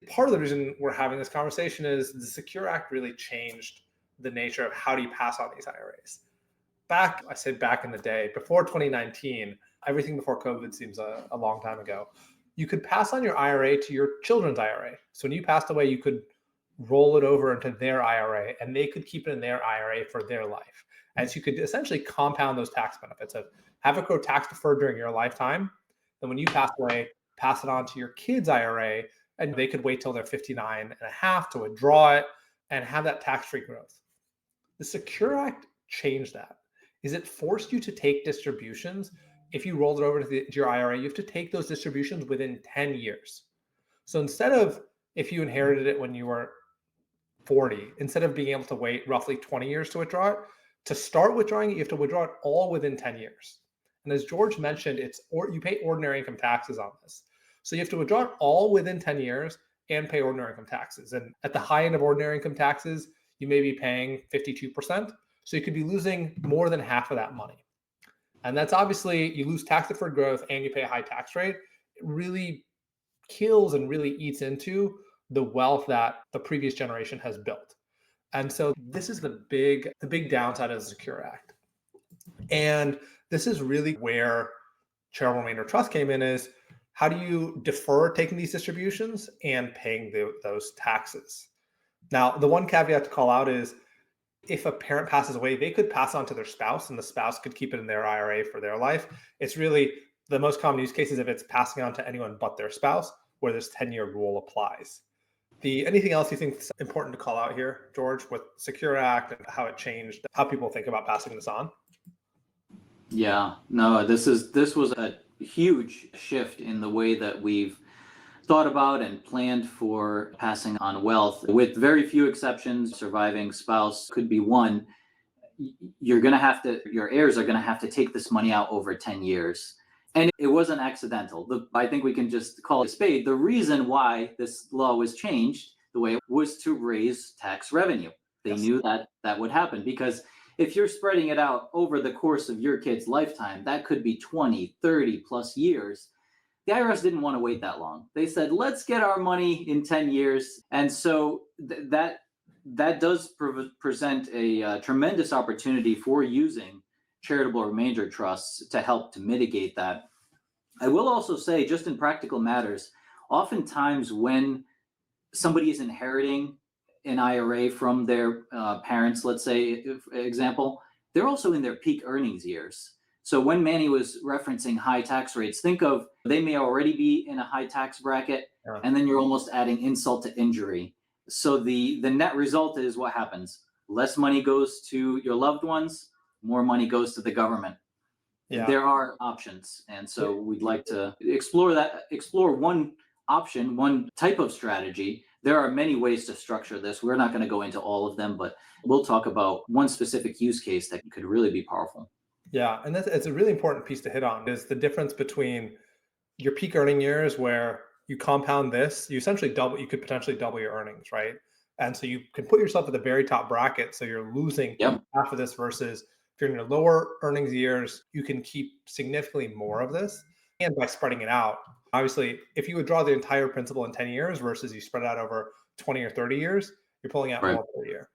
Part of the reason we're having this conversation is the Secure Act really changed the nature of how do you pass on these IRAs. I say back in the day, before 2019, everything before COVID seems a long time ago, you could pass on your IRA to your children's IRA. So when you passed away, you could roll it over into their IRA and they could keep it in their IRA for their life. And so you could essentially compound those tax benefits of have it grow tax deferred during your lifetime. Then when you pass away, pass it on to your kids' IRA and they could wait till they're 59 and a half to withdraw it and have that tax-free growth. The Secure Act changed that. Is it forced you to take distributions. If you rolled it over to your IRA, you have to take those distributions within 10 years. So instead of if you inherited it when you were 40, instead of being able to wait roughly 20 years to withdraw it, to start withdrawing it, you have to withdraw it all within 10 years. And as George mentioned, you pay ordinary income taxes on this. So you have to withdraw it all within 10 years and pay ordinary income taxes. And at the high end of ordinary income taxes, you may be paying 52%. So you could be losing more than half of that money. And that's obviously, you lose tax deferred growth and you pay a high tax rate. It really kills and really eats into the wealth that the previous generation has built. And so this is the big downside of the Secure Act. And this is really where charitable remainder trust came in, is how do you defer taking these distributions and paying those taxes? Now, the one caveat to call out is if a parent passes away, they could pass on to their spouse and the spouse could keep it in their IRA for their life. It's really the most common use case is if it's passing on to anyone but their spouse, where this 10-year rule applies. Anything else you think is important to call out here, George, with Secure Act and how it changed how people think about passing this on? Yeah, no, this was a huge shift in the way that we've thought about and planned for passing on wealth. With very few exceptions, surviving spouse could be one. Your heirs are going to have to take this money out over 10 years. And it wasn't accidental. I think we can just call it a spade. The reason why this law was changed the way it was to raise tax revenue. They knew that would happen, because if you're spreading it out over the course of your kid's lifetime, that could be 20, 30 plus years. The IRS didn't want to wait that long. They said, let's get our money in 10 years. And so that does present a tremendous opportunity for using charitable remainder trusts to help to mitigate that. I will also say, just in practical matters, oftentimes when somebody is inheriting an IRA from their parents, let's say, for example, they're also in their peak earnings years. So when Manny was referencing high tax rates, think of they may already be in a high tax bracket, and then you're almost adding insult to injury. So the net result is what happens? Less money goes to your loved ones, more money goes to the government. Yeah. There are options. And so we'd like to explore one option, one type of strategy. There are many ways to structure this. We're not going to go into all of them, but we'll talk about one specific use case that could really be powerful. Yeah, and it's a really important piece to hit on, is the difference between your peak earning years where you compound this, you could potentially double your earnings, right? And so you can put yourself at the very top bracket, so you're losing half of this, versus if you're in your lower earnings years, you can keep significantly more of this. And by spreading it out, obviously, if you withdraw the entire principal in 10 years versus you spread it out over 20 or 30 years, you're pulling out more per year.